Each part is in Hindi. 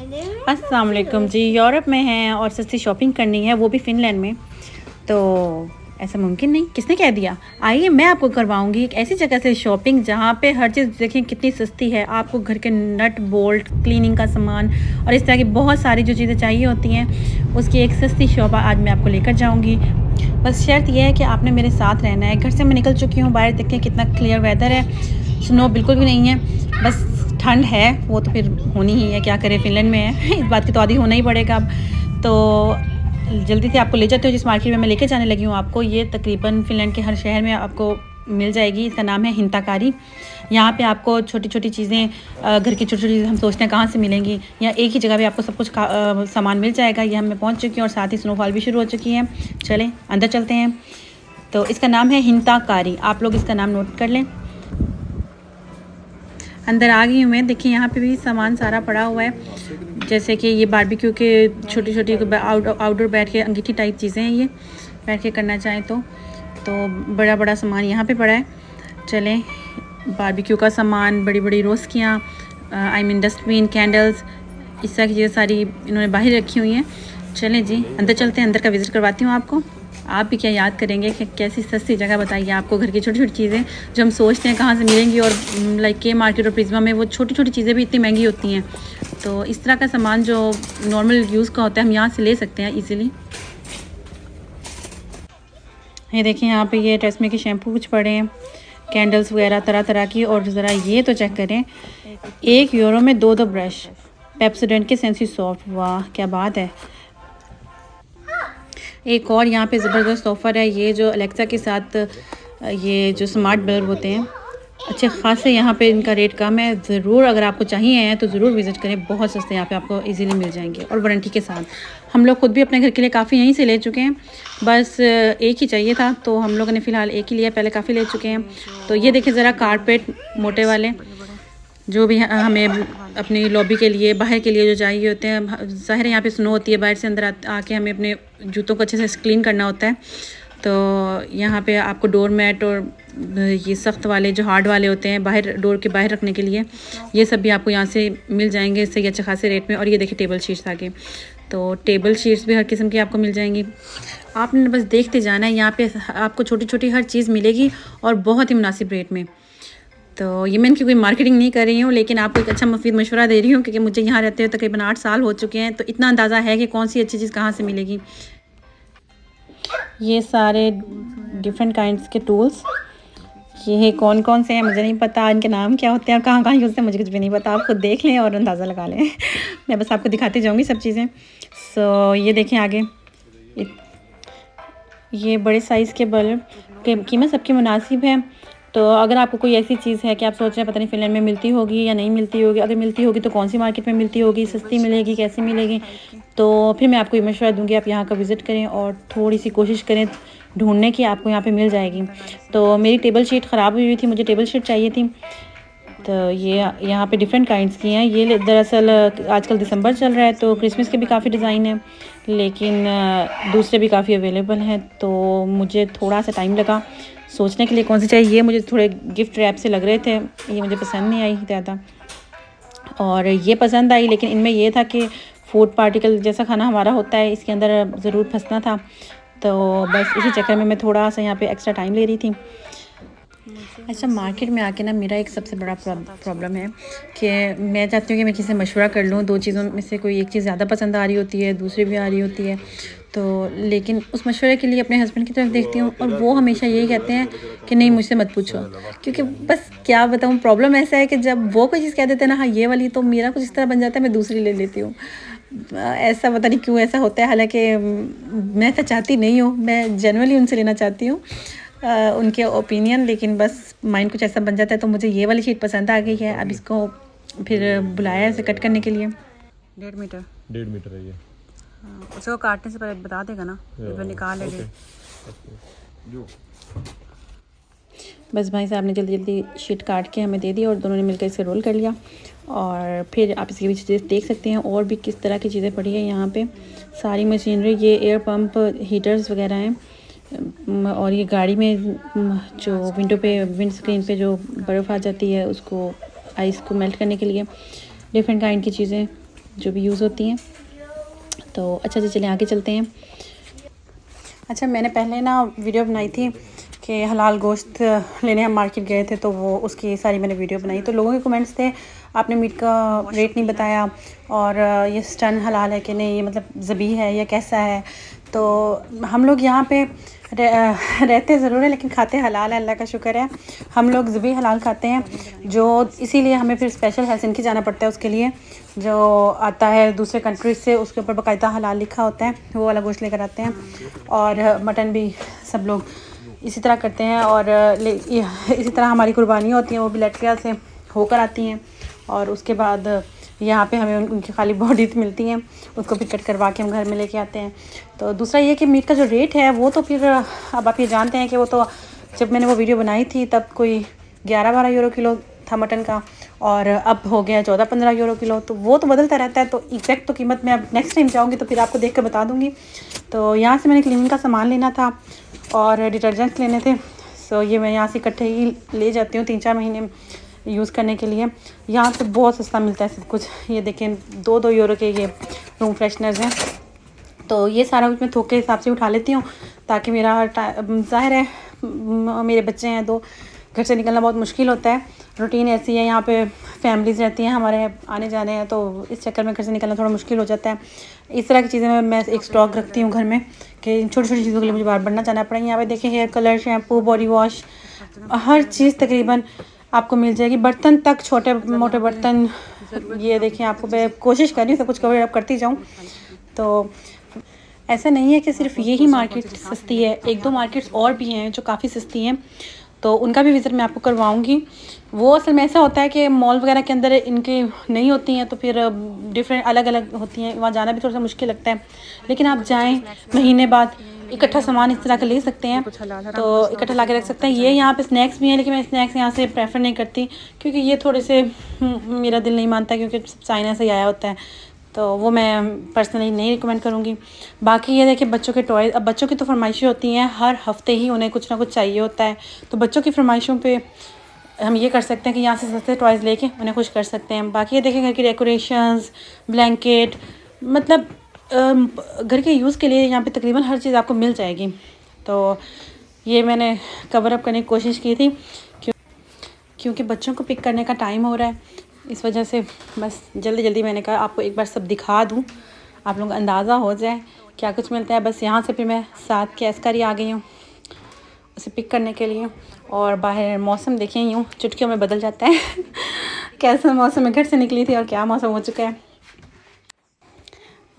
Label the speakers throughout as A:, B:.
A: अस्सलाम वालेकुम जी। यूरोप में हैं और सस्ती शॉपिंग करनी है, वो भी फ़िनलैंड में। तो ऐसा मुमकिन नहीं, किसने कह दिया? आइए मैं आपको करवाऊंगी एक ऐसी जगह से शॉपिंग जहाँ पे हर चीज़ देखें कितनी सस्ती है। आपको घर के नट बोल्ट, क्लीनिंग का सामान और इस तरह की बहुत सारी जो चीज़ें चाहिए होती हैं, उसकी एक सस्ती शॉप आज मैं आपको लेकर जाऊँगी। बस शर्त यह है कि आपने मेरे साथ रहना है। घर से मैं निकल चुकी हूँ, बाहर देखें कितना क्लियर वेदर है, स्नो बिल्कुल भी नहीं है, बस ठंड है, वो तो फिर होनी ही है, क्या करें, फ़िनलैंड में है। इस बात की तो आदी होना ही पड़ेगा अब। तो जल्दी से आपको ले जाते हो जिस मार्केट में मैं लेके जाने लगी हूँ आपको। ये तकरीबन फ़िनलैंड के हर शहर में आपको मिल जाएगी। इसका नाम है हिंताकारी। यहाँ पे आपको छोटी छोटी चीज़ें, घर की छोटी छोटी चीज़ें हम सोचते हैं कहाँ से मिलेंगी, या एक ही जगह पे आपको सब कुछ सामान मिल जाएगा। ये मैं पहुँच चुकी हूँ और साथ ही स्नोफॉल भी शुरू हो चुकी है। चलें अंदर चलते हैं। तो इसका नाम है हिंताकारी, आप लोग इसका नाम नोट कर लें। अंदर आ गई हूँ मैं। देखिए यहाँ पे भी सामान सारा पड़ा हुआ है, जैसे कि ये बारबेक्यू के छोटी छोटी आउटडोर बैठ के अंगीठी टाइप चीज़ें हैं, ये बैठ के करना चाहें तो बड़ा बड़ा सामान यहाँ पे पड़ा है। चलें, बारबेक्यू का सामान, बड़ी बड़ी रोस्कियाँ, आई मीन डस्टबिन, कैंडल्स, इस तरह की चीज़ें सारी इन्होंने बाहर रखी हुई हैं। चलें जी अंदर चलते हैं, अंदर का विज़िट करवाती हूँ आपको। आप भी क्या याद करेंगे कि कैसी सस्ती जगह बताइए आपको। घर की छोटी छोटी चीज़ें जो हम सोचते हैं कहाँ से मिलेंगी, और लाइक के मार्केट और प्रिज्मा में वो छोटी छोटी चीज़ें भी इतनी महंगी होती हैं। तो इस तरह का सामान जो नॉर्मल यूज़ का होता है हम यहाँ से ले सकते हैं ईज़िली। ये देखिए यहाँ पे ये ट्रेसमे के शैम्पू कुछ पड़े हैं, कैंडल्स वगैरह तरह तरह की। और ज़रा ये तो चेक करें, €1 में दो ब्रश, पेप्सोडेंट के सेंसी सॉफ्ट। वाह क्या बात है। एक और यहाँ पे ज़बरदस्त ऑफ़र है, ये जो अलेक्सा के साथ ये जो स्मार्ट बल्ब होते हैं, अच्छे खासे यहाँ पे इनका रेट कम है। ज़रूर अगर आपको चाहिए हैं तो ज़रूर विज़िट करें, बहुत सस्ते यहाँ पे आपको इजीली मिल जाएंगे और वारंटी के साथ। हम लोग खुद भी अपने घर के लिए काफ़ी यहीं से ले चुके हैं, बस एक ही चाहिए था तो हम लोगों ने फ़िलहाल एक ही लिया, पहले काफ़ी ले चुके हैं। तो ये देखिए ज़रा कारपेट मोटे वाले, जो भी हमें अपनी लॉबी के लिए, बाहर के लिए जो चाहिए होते हैं। ज़ाहिर है यहाँ पे स्नो होती है, बाहर से अंदर आके हमें अपने जूतों को अच्छे से क्लीन करना होता है। तो यहाँ पे आपको डोर मैट और ये सख्त वाले जो हार्ड वाले होते हैं बाहर डोर के बाहर रखने के लिए, ये सब भी आपको यहाँ से मिल जाएंगे सही अच्छे खासे रेट में। और ये देखिए टेबल शीट्स आगे, तो टेबल शीट्स भी हर किस्म की आपको मिल जाएंगी। आपने बस देखते जाना है, यहाँ पे आपको छोटी छोटी हर चीज़ मिलेगी और बहुत ही मुनासिब रेट में। तो ये मैं इनकी कोई मार्केटिंग नहीं कर रही हूँ, लेकिन आपको एक अच्छा मुफीद मशवरा दे रही हूँ, क्योंकि मुझे यहाँ रहते हुए तकरीबन 8 साल हो चुके हैं, तो इतना अंदाज़ा है कि कौन सी अच्छी चीज़ कहाँ से मिलेगी। ये सारे डिफरेंट काइंड्स के टूल्स, ये कौन कौन से हैं मुझे नहीं पता, इनके नाम क्या होते हैं और कहाँ कहाँ यूज़ होते हैं मुझे कुछ भी नहीं पता। आप खुद देख लें और अंदाज़ा लगा लें। मैं बस आपको दिखाती जाऊँगी सब चीज़ें। सो ये देखें आगे, ये बड़े साइज़ के बल्ब, कीमत सबकी मुनासिब है। तो अगर आपको कोई ऐसी चीज़ है कि आप सोच रहे हैं पता नहीं फ़िनलैंड में मिलती होगी या नहीं मिलती होगी, अगर मिलती होगी तो कौन सी मार्केट में मिलती होगी, सस्ती मिलेगी, कैसी मिलेगी, तो फिर मैं आपको ये मशवरा दूँगी आप यहाँ का विज़िट करें और थोड़ी सी कोशिश करें ढूंढने की, आपको यहाँ पे मिल जाएगी। तो मेरी टेबल शीट ख़राब हुई थी, मुझे टेबल शीट चाहिए थी, तो ये यहाँ पे डिफरेंट काइंड्स की हैं। ये दरअसल आजकल दिसंबर चल रहा है तो क्रिसमस के भी काफ़ी डिज़ाइन हैं, लेकिन दूसरे भी काफ़ी अवेलेबल हैं। तो मुझे थोड़ा सा टाइम लगा सोचने के लिए कौन सी चाहिए। ये मुझे थोड़े गिफ्ट रैप से लग रहे थे, ये मुझे पसंद नहीं आई ज़्यादा, और ये पसंद आई, लेकिन इनमें ये था कि फूड पार्टिकल जैसा खाना हमारा होता है, इसके अंदर ज़रूर फंसना था। तो बस इसी चक्कर में मैं थोड़ा सा यहाँ पे एक्स्ट्रा टाइम ले रही थी। अच्छा, मार्केट में आके ना मेरा एक सबसे बड़ा प्रॉब्लम है कि मैं चाहती हूँ कि मैं किसी से मशवरा कर लूँ, दो चीज़ों में से कोई एक चीज़ ज़्यादा पसंद आ रही होती है, दूसरी भी आ रही होती है। तो लेकिन उस मशवरे के लिए अपने हस्बैंड की तरफ देखती हूँ और वो हमेशा यही कहते हैं कि नहीं मुझसे मत पूछो, क्योंकि बस क्या बताऊँ, प्रॉब्लम ऐसा है कि जब वो कोई चीज़ कह देते हैं ना, हाँ ये वाली, तो मेरा कुछ इस तरह बन जाता है मैं दूसरी ले लेती हूँ। ऐसा पता नहीं क्यों ऐसा होता है, हालांकि मैं ऐसा चाहती नहीं हूँ, मैं जनरली उनसे लेना चाहती हूँ उनके ओपिनियन, लेकिन बस माइंड कुछ ऐसा बन जाता है। तो मुझे ये वाली शीट पसंद आ गई है, अब इसको फिर बुलाया इसे कट करने के लिए।
B: 1.5 मीटर है ये।
A: हाँ, उसको काटने से पहले बता देगा ना, फिर निकाल लेंगे। बस भाई साहब ने जल्दी जल्दी शीट काट के हमें दे दी और दोनों ने मिलकर इसे रोल कर लिया। और फिर आप इसके बीच देख सकते हैं और भी किस तरह की चीज़ें पड़ी है यहाँ पे, सारी मशीनरी, ये एयर पंप, हीटर्स वगैरह हैं। और ये गाड़ी में जो विंडो पे, विंड स्क्रीन पे जो बर्फ़ आ जाती है उसको, आइस को मेल्ट करने के लिए डिफरेंट काइंड की चीज़ें। जो भी यूज़ होती हैं। तो अच्छा जी, चलें आगे चलते हैं। अच्छा, मैंने पहले ना वीडियो बनाई थी कि हलाल गोश्त लेने हम मार्केट गए थे, तो वो उसकी सारी मैंने वीडियो बनाई। तो लोगों के कमेंट्स थे, आपने मीट का रेट नहीं बताया, और ये स्टन हलाल है कि नहीं, ये मतलब ज़बी है या कैसा है। तो हम लोग यहाँ पे रहते ज़रूर है, लेकिन खाते हलाल है, अल्लाह का शुक्र है। हम लोग ज़बी हलाल खाते हैं, जो इसीलिए हमें फिर स्पेशल हेल्सिंकी जाना पड़ता है उसके लिए। जो आता है दूसरे कंट्रीज से, उसके ऊपर बाकायदा हलाल लिखा होता है, वो वाला गोश्त लेकर आते हैं। और मटन भी सब लोग इसी तरह करते हैं। और इसी तरह हमारी कुर्बानी होती हैं, वो भी लटकिया से होकर आती हैं, और उसके बाद यहाँ पे हमें उनकी खाली बॉडीज मिलती हैं, उसको फिर कट करवा के हम घर में लेके आते हैं। तो दूसरा ये कि मीट का जो रेट है वो तो फिर अब आप ये जानते हैं कि वो तो जब मैंने वो वीडियो बनाई थी तब कोई 11-12 यूरो किलो था मटन का, और अब हो गया 14-15 यूरो किलो। तो वो तो बदलता रहता है, तो एग्जैक्ट तो कीमत मैं अब नेक्स्ट टाइम जाऊँगी तो फिर आपको देख कर बता दूँगी। तो यहाँ से मैंने क्लीनिंग का सामान लेना था और डिटर्जेंट्स लेने थे। सो ये मैं यहाँ से इकट्ठे ही ले जाती हूँ 3-4 महीने यूज़ करने के लिए। यहाँ पे बहुत सस्ता मिलता है सब कुछ। ये देखें 2-2 यूरो के ये रूम फ्रेशनर्स हैं। तो ये सारा कुछ मैं थोक के हिसाब से उठा लेती हूँ, ताकि मेरा ज़ाहिर है मेरे बच्चे हैं, तो घर से निकलना बहुत मुश्किल होता है। रूटीन ऐसी है, यहाँ पे फैमिलीज़ रहती हैं, हमारे आने जाने हैं, तो इस चक्कर में घर से निकलना थोड़ा मुश्किल हो जाता है। इस तरह की चीज़ें मैं एक स्टॉक रखती हूँ घर में, कि छोटी छोटी चीज़ों के लिए मुझे बार बढ़ना जाना पड़ेगा। यहाँ पे देखिए hair colour, shampoo, body wash, हर चीज़ तकरीबन आपको मिल जाएगी। बर्तन तक, छोटे मोटे बर्तन, ये देखिए आपको मैं कोशिश कर रही हूँ सब कुछ कवर अप करती जाऊँ। तो ऐसा नहीं है कि सिर्फ यही मार्केट सस्ती है, 1-2 मार्केट्स और भी हैं जो काफ़ी सस्ती हैं, तो उनका भी विज़िट मैं आपको करवाऊँगी। वो असल में ऐसा होता है कि मॉल वगैरह के अंदर इनके नहीं होती हैं, तो फिर डिफरेंट अलग अलग होती हैं, वहाँ जाना भी थोड़ा सा मुश्किल लगता है। लेकिन आप जाएँ, महीने बाद इकट्ठा सामान इस तरह का ले सकते हैं, तो इकट्ठा ला के रख सकते हैं। ये यहाँ पे स्नैक्स भी हैं, लेकिन मैं स्नैक्स यहाँ से प्रेफर नहीं करती, क्योंकि ये थोड़े से मेरा दिल नहीं मानता, क्योंकि चाइना से आया होता है, तो वो मैं पर्सनली नहीं रिकमेंड करूँगी। बाकी ये देखिए बच्चों के टॉयज़, अब बच्चों की तो फरमाइशें होती हैं, हर हफ्ते ही उन्हें कुछ ना कुछ चाहिए होता है। तो बच्चों की फरमाइशों पे हम ये कर सकते हैं कि यहाँ से सस्ते टॉयज़ लेके उन्हें खुश कर सकते हैं। बाकी ये देखें घर की डेकोरेशंस, ब्लैंकेट, मतलब घर के यूज़ के लिए यहाँ पे तकरीबन हर चीज़ आपको मिल जाएगी। तो ये मैंने कवर अप करने की कोशिश की थी, क्योंकि बच्चों को पिक करने का टाइम हो रहा है, इस वजह से बस जल्दी जल्दी मैंने कहा आपको एक बार सब दिखा दूँ, आप लोग अंदाज़ा हो जाए क्या कुछ मिलता है। बस यहाँ से फिर मैं 7 के एस्कारी आ गई हूँ उसे पिक करने के लिए। और बाहर मौसम देखें यूँ चुटकियों में बदल जाता है कैसा मौसम है, घर से निकली थी और क्या मौसम हो चुका है।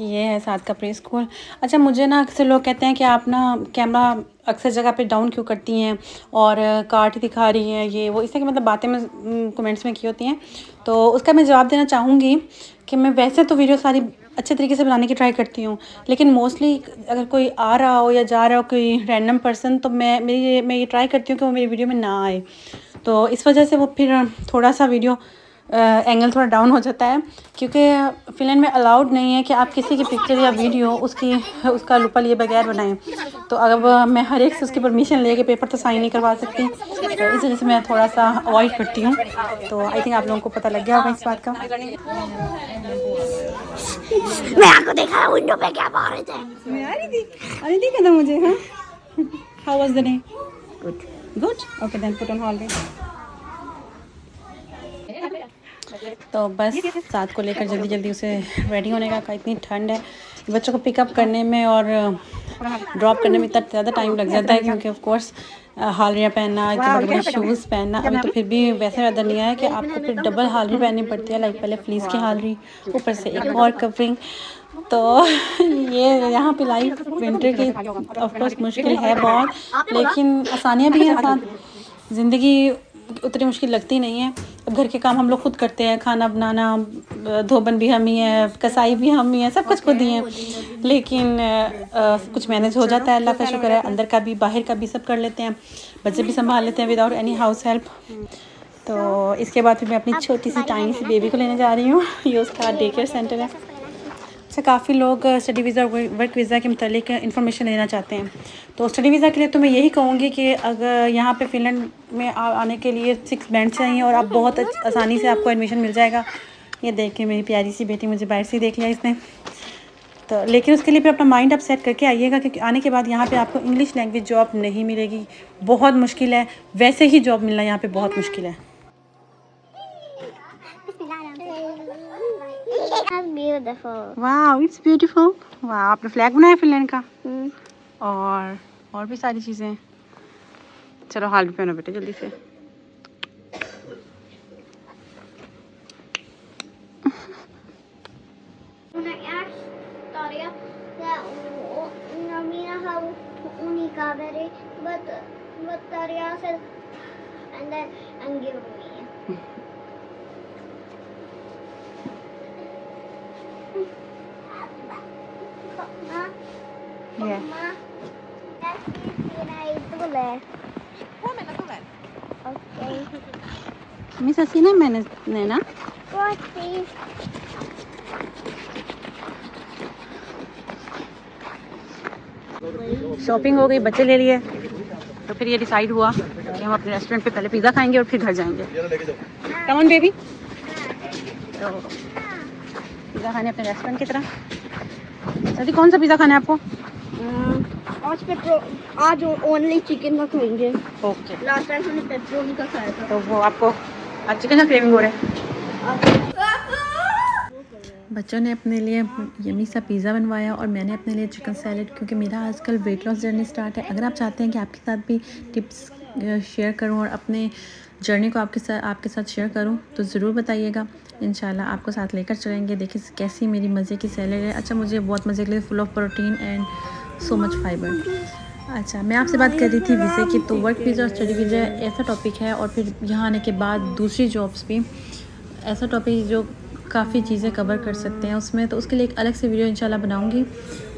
A: ये है 7 का प्री स्कूल। अच्छा, मुझे ना अक्सर लोग कहते हैं कि आप ना कैमरा अक्सर जगह पे डाउन क्यों करती हैं और कार्ट दिखा रही हैं, ये वो इस तरह की मतलब बातें मैं कमेंट्स में की होती हैं। तो उसका मैं जवाब देना चाहूँगी कि मैं वैसे तो वीडियो सारी अच्छे तरीके से बनाने की ट्राई करती हूँ, लेकिन मोस्टली अगर कोई आ रहा हो या जा रहा हो कोई रैंडम पर्सन, तो मैं ये ट्राई करती हूँ कि वो मेरी वीडियो में ना आए। तो इस वजह से वो फिर थोड़ा सा वीडियो एंगल थोड़ा डाउन हो जाता है, क्योंकि फ़िल्म में अलाउड नहीं है कि आप किसी की पिक्चर या वीडियो उसका लुपा लिए बगैर बनाएं। तो अब मैं हर एक से उसकी परमिशन लेके पेपर तो साइन नहीं करवा सकती, तो इस वजह से मैं थोड़ा सा अवॉइड करती हूँ। तो आई थिंक आप लोगों को पता लग गया होगा इस बात का।
C: मैं आपको देखा विंडो पे क्या पा रहे थे।
A: मैं आ रही थी कहता मुझे। हाँ, how was the day? Good. Okay then put on holiday. तो बस 7 को लेकर जल्दी जल्दी उसे रेडी होने का इतनी ठंड है, बच्चों को पिकअप करने में और ड्रॉप करने में इतना ज़्यादा टाइम लग जाता है, क्योंकि ऑफ कोर्स हालरियाँ पहनना, इतने बड़े बड़े शूज़ पहनना। अभी तो फिर भी वैसे वेदर नहीं आया कि आपको फिर डबल हालरी पहननी पड़ती है, लाइक पहले फ्लीस की हालरी, ऊपर से एक और कवरिंग। तो ये यहाँ पे लाइफ विंटर की ऑफ कोर्स मुश्किल है बहुत, लेकिन आसानियाँ भी हैं साथ। ज़िंदगी उतनी मुश्किल लगती नहीं है। अब घर के काम हम लोग खुद करते हैं, खाना बनाना, धोबन भी हम ही है, कसाई भी हम ही है, सब कुछ खुद ही है, लेकिन कुछ मैनेज हो जाता है, अल्लाह का शुक्र है। अंदर का भी बाहर का भी सब कर लेते हैं, बच्चे भी संभाल लेते हैं विदाउट एनी हाउस हेल्प। तो इसके बाद फिर मैं अपनी छोटी सी टाइनी सी बेबी को लेने जा रही हूँ, ये उसका डे केयर सेंटर है। अच्छा, काफ़ी लोग स्टडी वीज़ा और वर्क वीज़ा के मतलब इन्फॉर्मेशन लेना चाहते हैं। तो स्टडी वीज़ा के लिए तो मैं यही कहूँगी कि अगर यहाँ पे फ़िनलैंड में आने के लिए 6 बैंड चाहिए और आप बहुत आसानी से आपको एडमिशन मिल जाएगा। ये देख के मेरी प्यारी सी बेटी मुझे बाहर से देख लिया इसने। तो लेकिन उसके लिए फिर अपना माइंड आप सेट करके आइएगा, क्योंकि आने के बाद यहाँ पे आपको इंग्लिश लैंग्वेज जॉब नहीं मिलेगी, बहुत मुश्किल है। वैसे ही जॉब मिलना यहाँ पे बहुत मुश्किल है। वाह, इट्स ब्यूटीफुल। वाह, आपने फ्लैग बनाया फिनलैंड का। और भी सारी चीज़ें। चलो हाल भी पहनो बेटे जल्दी से। Miss Asina मैंने ना शॉपिंग हो गई, बच्चे ले लिए, तो फिर ये डिसाइड हुआ कि हम अपने रेस्टोरेंट पे पहले पिज़्ज़ा खाएंगे और फिर घर जाएंगे। Come on baby. तो पिज़्ज़ा खाने अपने रेस्टोरेंट की तरफ। सदी कौन सा पिज़्ज़ा खाना है आपको?
C: आज ओनली चिकन का खाएंगे।
A: ओके,
C: लास्ट टाइम हमने पेपरोनी का खाया था।
A: तो वो आपको आज चिकन का क्रेविंग हो रहा है। बच्चों ने अपने लिए यमी सा पिज़्ज़ा बनवाया और मैंने अपने लिए चिकन सैलेड, क्योंकि मेरा आजकल वेट लॉस जर्नी स्टार्ट है। अगर आप चाहते हैं कि आपके साथ भी टिप्स शेयर करूं और अपने जर्नी को आपके साथ शेयर करूं, तो ज़रूर बताइएगा। इंशाल्लाह आपको साथ लेकर चलेंगे। देखिए कैसी मेरी मज़े की सैलेड है। अच्छा, मुझे बहुत मज़े के लिए, full of protein and so much fibre. अच्छा, मैं आपसे बात कर रही थी वीज़े की। तो वर्क वीज़ा और स्टडी वीज़ा ऐसा टॉपिक है, और फिर यहाँ आने के बाद दूसरी जॉब्स भी ऐसा टॉपिक जो काफ़ी चीज़ें कवर कर सकते हैं उसमें। तो उसके लिए एक अलग से वीडियो इंशाल्लाह बनाऊंगी।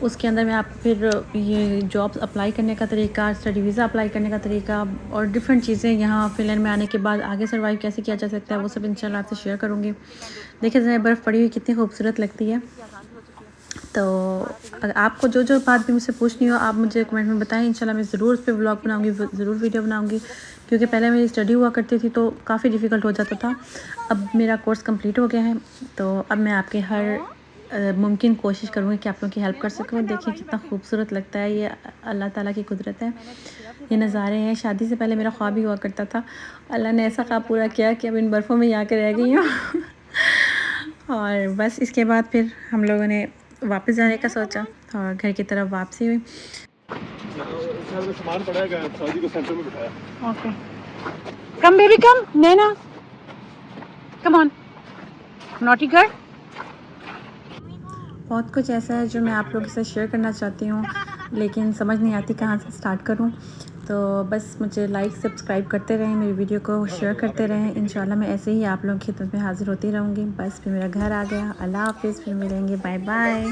A: उसके अंदर मैं आपको फिर ये जॉब्स अप्लाई करने का तरीका, स्टडी वीज़ा अप्लाई करने का तरीका और डिफरेंट चीज़ें यहाँ फिनलैंड में आने के बाद आगे सर्वाइव कैसे किया जा सकता है, वो सब इंशाल्लाह आपसे शेयर करूँगी। देखिए ज़रा बर्फ़ पड़ी हुई कितनी खूबसूरत लगती है। तो अगर आपको जो बात भी मुझसे पूछनी हो, आप मुझे कमेंट में बताएं। इंशाल्लाह मैं ज़रूर उस पर व्लॉग बनाऊंगी, ज़रूर वीडियो बनाऊंगी, क्योंकि पहले मेरी स्टडी हुआ करती थी तो काफ़ी डिफ़िकल्ट हो जाता था। अब मेरा कोर्स कंप्लीट हो गया है, तो अब मैं आपके हर मुमकिन कोशिश करूँगी कि आप लोगों की हेल्प कर सकूँ। देखिए कितना खूबसूरत लगता है, ये अल्लाह ताला की कुदरत है, ये नज़ारे हैं। शादी से पहले मेरा ख्वाब ही हुआ करता था, अल्लाह ने ऐसा ख्वाब पूरा किया कि अब इन बर्फ़ों में आकर रह गई हूँ। और बस इसके बाद फिर हम लोगों ने वापस जाने का सोचा और घर की तरफ वापसी हुई।
B: सामान पड़ा है, सऊदी को सेंटर में बिठाया।
A: Okay, come baby come, Naina come on, naughty girl. बहुत कुछ ऐसा है जो मैं आप लोगों के साथ शेयर करना चाहती हूँ, लेकिन समझ नहीं आती कहाँ से स्टार्ट करूँ। तो बस मुझे लाइक सब्सक्राइब करते रहें, मेरी वीडियो को शेयर करते रहें। इंशाल्लाह मैं ऐसे ही आप लोगों की खिदमत में हाज़िर होती रहूँगी। बस फिर मेरा घर आ गया। अल्लाह हाफ़िज़, फिर मिलेंगे, बाय बाय।